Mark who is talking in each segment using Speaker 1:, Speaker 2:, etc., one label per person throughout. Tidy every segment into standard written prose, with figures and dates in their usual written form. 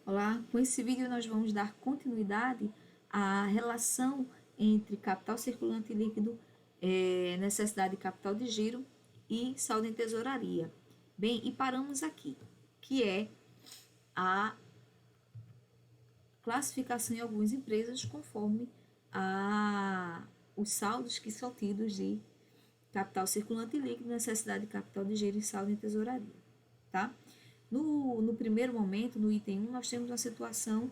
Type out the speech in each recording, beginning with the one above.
Speaker 1: Olá, com esse vídeo nós vamos dar continuidade à relação entre capital circulante líquido, necessidade de capital de giro e saldo em tesouraria. Bem, e paramos aqui, que é a classificação em algumas empresas conforme os saldos que são tidos de capital circulante líquido, necessidade de capital de giro e saldo em tesouraria, tá? No primeiro momento, no item 1, nós temos uma situação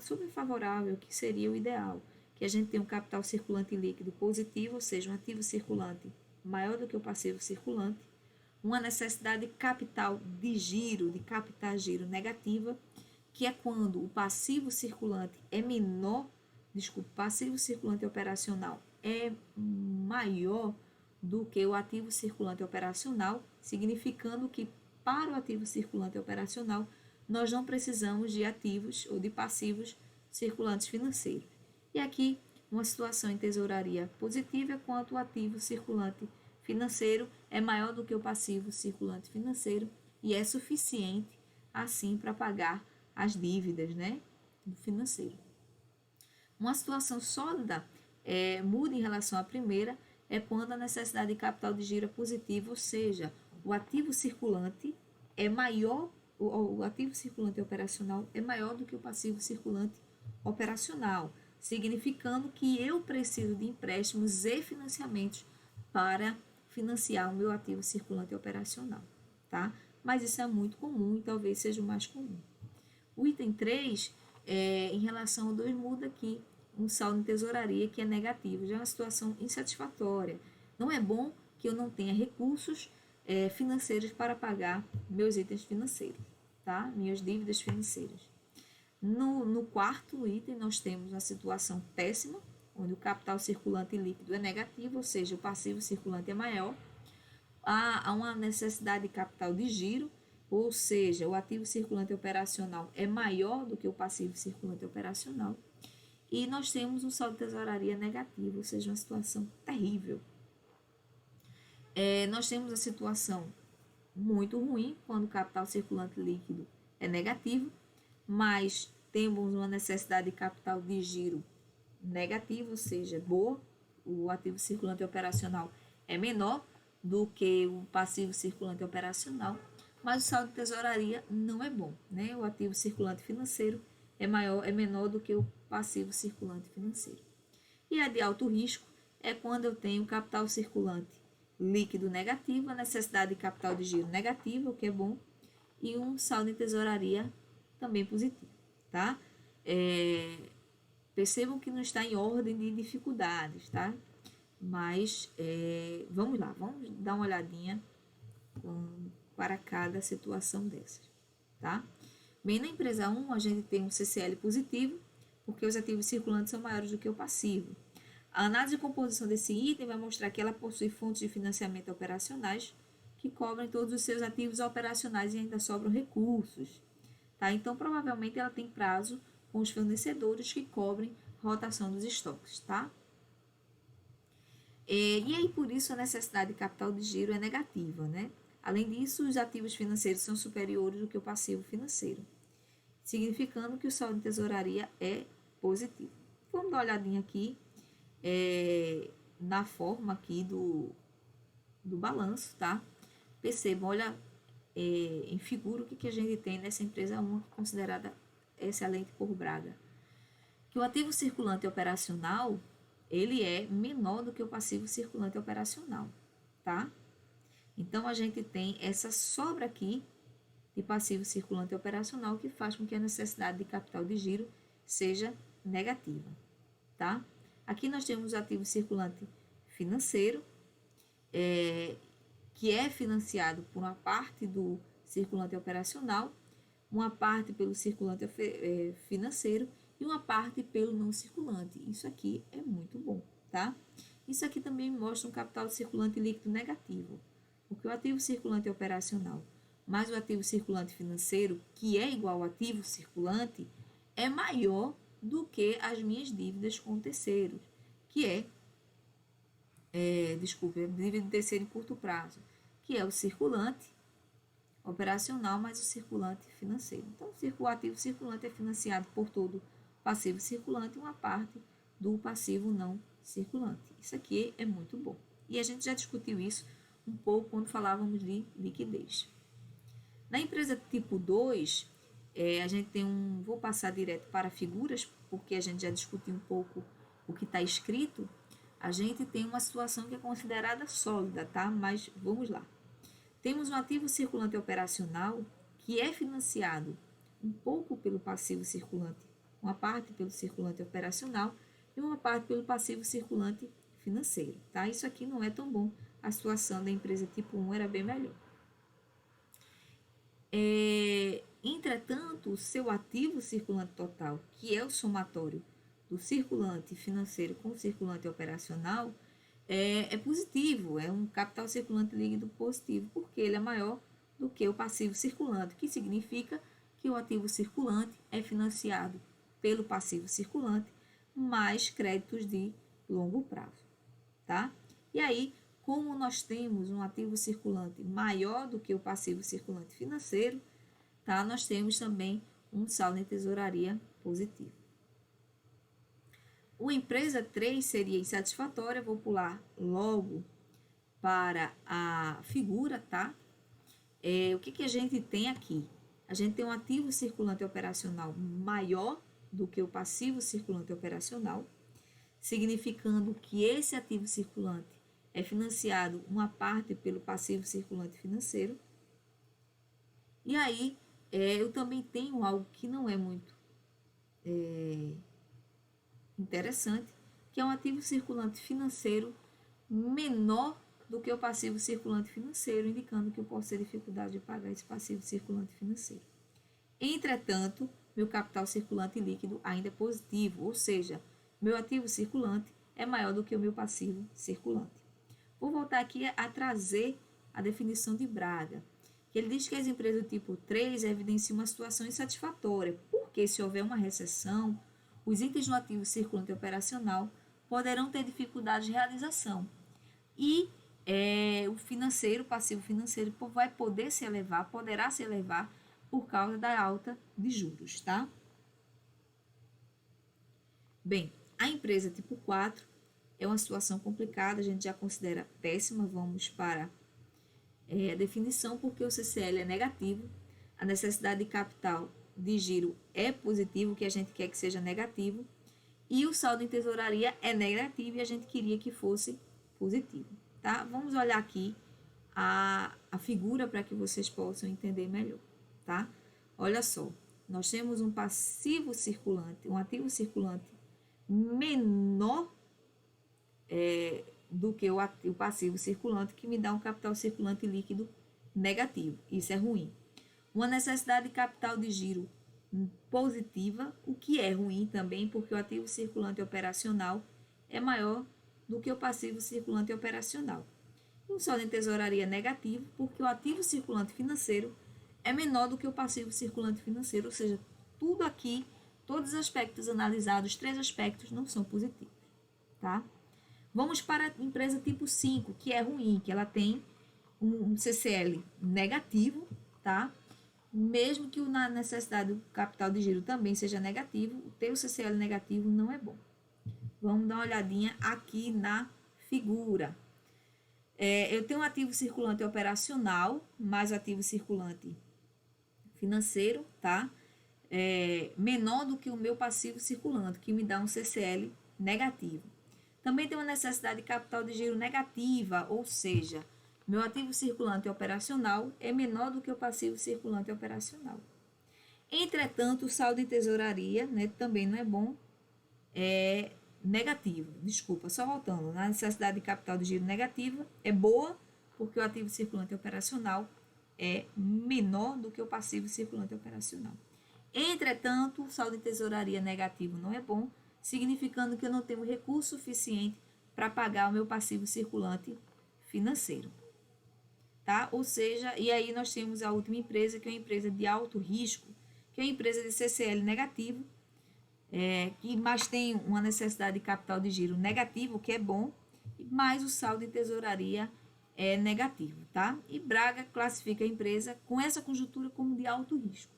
Speaker 1: super favorável, que seria o ideal, que a gente tem um capital circulante líquido positivo, ou seja, um ativo circulante maior do que o passivo circulante, uma necessidade de capital de giro, de captar giro negativa, que é quando o passivo circulante é menor, passivo circulante operacional é maior do que o ativo circulante operacional, significando que para o ativo circulante operacional nós não precisamos de ativos ou de passivos circulantes financeiros. E aqui uma situação em tesouraria positiva é quando o ativo circulante financeiro é maior do que o passivo circulante financeiro e é suficiente assim para pagar as dívidas, né, do financeiro. Uma situação sólida muda em relação à primeira é quando a necessidade de capital de giro é positiva, ou seja, o ativo circulante é maior, o ativo circulante operacional é maior do que o passivo circulante operacional, significando que eu preciso de empréstimos e financiamentos para financiar o meu ativo circulante operacional, tá? Mas isso é muito comum e talvez seja o mais comum. O item 3, em relação ao 2, muda aqui um saldo em tesouraria que é negativo, já é uma situação insatisfatória. Não é bom que eu não tenha recursos financeiros para pagar meus itens financeiros, tá? Minhas dívidas financeiras. No quarto item, nós temos uma situação péssima, onde o capital circulante líquido é negativo, ou seja, o passivo circulante é maior. Há uma necessidade de capital de giro, ou seja, o ativo circulante operacional é maior do que o passivo circulante operacional. E nós temos um saldo de tesouraria negativo, ou seja, uma situação terrível. Nós temos a situação muito ruim quando o capital circulante líquido é negativo, mas temos uma necessidade de capital de giro negativo, ou seja, boa, o ativo circulante operacional é menor do que o passivo circulante operacional, mas o saldo de tesouraria não é bom, né? O ativo circulante financeiro é menor do que o passivo circulante financeiro. E a de alto risco é quando eu tenho capital circulante líquido negativo, a necessidade de capital de giro negativo, o que é bom, e um saldo em tesouraria também positivo, tá? Percebam que não está em ordem de dificuldades, mas vamos lá, vamos dar uma olhadinha para cada situação dessas, tá? Bem, na empresa 1, a gente tem um CCL positivo, porque os ativos circulantes são maiores do que o passivo. A análise de composição desse item vai mostrar que ela possui fontes de financiamento operacionais que cobrem todos os seus ativos operacionais e ainda sobram recursos, tá? Então, provavelmente, ela tem prazo com os fornecedores que cobrem rotação dos estoques, tá? E aí, por isso, a necessidade de capital de giro é negativa, né? Além disso, os ativos financeiros são superiores do que o passivo financeiro, significando que o saldo de tesouraria é positivo. Vamos dar uma olhadinha aqui na forma aqui do balanço, tá? Percebam, olha em figura o que a gente tem nessa empresa 1, considerada excelente por Braga. Que o ativo circulante operacional, ele é menor do que o passivo circulante operacional, tá? Então, a gente tem essa sobra aqui de passivo circulante operacional que faz com que a necessidade de capital de giro seja negativa, tá? Aqui nós temos o ativo circulante financeiro, que é financiado por uma parte do circulante operacional, uma parte pelo circulante financeiro e uma parte pelo não circulante. Isso aqui é muito bom, tá? Isso aqui também mostra um capital circulante líquido negativo, porque o ativo circulante operacional mais o ativo circulante financeiro, que é igual ao ativo circulante, é maior do que as minhas dívidas com terceiros, que dívida de terceiro em curto prazo, que é o circulante operacional mais o circulante financeiro. Então, o ativo circulante é financiado por todo passivo circulante e uma parte do passivo não circulante. Isso aqui é muito bom. E a gente já discutiu isso um pouco quando falávamos de liquidez. Na empresa tipo 2, a gente tem vou passar direto para figuras, porque a gente já discutiu um pouco o que está escrito. A gente tem uma situação que é considerada sólida, tá? Mas vamos lá. Temos um ativo circulante operacional que é financiado um pouco pelo passivo circulante, uma parte pelo circulante operacional e uma parte pelo passivo circulante financeiro, tá? Isso aqui não é tão bom. A situação da empresa tipo 1 era bem melhor. Entretanto, o seu ativo circulante total, que é o somatório do circulante financeiro com o circulante operacional, é positivo, é um capital circulante líquido positivo, porque ele é maior do que o passivo circulante, que significa que o ativo circulante é financiado pelo passivo circulante mais créditos de longo prazo, tá? E aí, como nós temos um ativo circulante maior do que o passivo circulante financeiro, tá? Nós temos também um saldo em tesouraria positivo. O empresa 3 seria insatisfatória, vou pular logo para a figura, tá? O que a gente tem aqui? A gente tem um ativo circulante operacional maior do que o passivo circulante operacional, significando que esse ativo circulante é financiado uma parte pelo passivo circulante financeiro. E aí, eu também tenho algo que não é muito interessante, que é um ativo circulante financeiro menor do que o passivo circulante financeiro, indicando que eu posso ter dificuldade de pagar esse passivo circulante financeiro. Entretanto, meu capital circulante líquido ainda é positivo, ou seja, meu ativo circulante é maior do que o meu passivo circulante. Vou voltar aqui a trazer a definição de Braga, que ele diz que as empresas do tipo 3 evidenciam uma situação insatisfatória, porque se houver uma recessão, os itens no ativo circulante operacional poderão ter dificuldade de realização. E o financeiro, o passivo financeiro, vai poder se elevar, poderá se elevar por causa da alta de juros, tá? Bem, a empresa tipo 4 é uma situação complicada, a gente já considera péssima, vamos para a definição, porque o CCL é negativo, a necessidade de capital de giro é positivo, que a gente quer que seja negativo, e o saldo em tesouraria é negativo e a gente queria que fosse positivo, tá? Vamos olhar aqui a figura para que vocês possam entender melhor, tá? Olha só, nós temos um passivo circulante, um ativo circulante menor do que o passivo circulante, que me dá um capital circulante líquido negativo. Isso é ruim. Uma necessidade de capital de giro positiva, o que é ruim também, porque o ativo circulante operacional é maior do que o passivo circulante operacional. E um saldo em tesouraria negativo, porque o ativo circulante financeiro é menor do que o passivo circulante financeiro, ou seja, tudo aqui, todos os aspectos analisados, 3 aspectos não são positivos, tá? Vamos para a empresa tipo 5, que é ruim, que ela tem um CCL negativo, tá? Mesmo que na necessidade do capital de giro também seja negativo, ter o CCL negativo não é bom. Vamos dar uma olhadinha aqui na figura. Eu tenho um ativo circulante operacional, mais ativo circulante financeiro, tá? Menor do que o meu passivo circulante, que me dá um CCL negativo. Também tem uma necessidade de capital de giro negativa, ou seja, meu ativo circulante operacional é menor do que o passivo circulante operacional. Entretanto, o saldo em tesouraria, né, também não é bom, é negativo. Desculpa, só voltando. A necessidade de capital de giro negativa é boa, porque o ativo circulante operacional é menor do que o passivo circulante operacional. Entretanto, o saldo em tesouraria negativo não é bom, significando que eu não tenho recurso suficiente para pagar o meu passivo circulante financeiro, tá? Ou seja, e aí nós temos a última empresa, que é uma empresa de alto risco, que é uma empresa de CCL negativo, mas tem uma necessidade de capital de giro negativo, que é bom, mas o saldo em tesouraria é negativo, tá? E Braga classifica a empresa com essa conjuntura como de alto risco.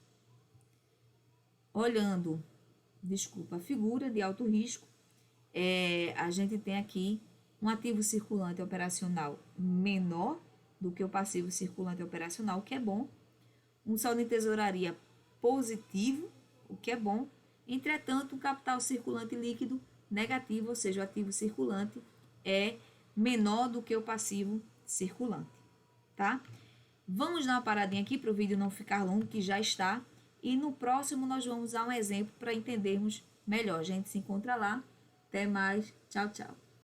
Speaker 1: Olhando, a figura de alto risco, a gente tem aqui um ativo circulante operacional menor do que o passivo circulante operacional, o que é bom. Um saldo em tesouraria positivo, o que é bom. Entretanto, o capital circulante líquido negativo, ou seja, o ativo circulante é menor do que o passivo circulante, tá? Vamos dar uma paradinha aqui para o vídeo não ficar longo, que já está. E no próximo nós vamos dar um exemplo para entendermos melhor. A gente se encontra lá. Até mais. Tchau, tchau.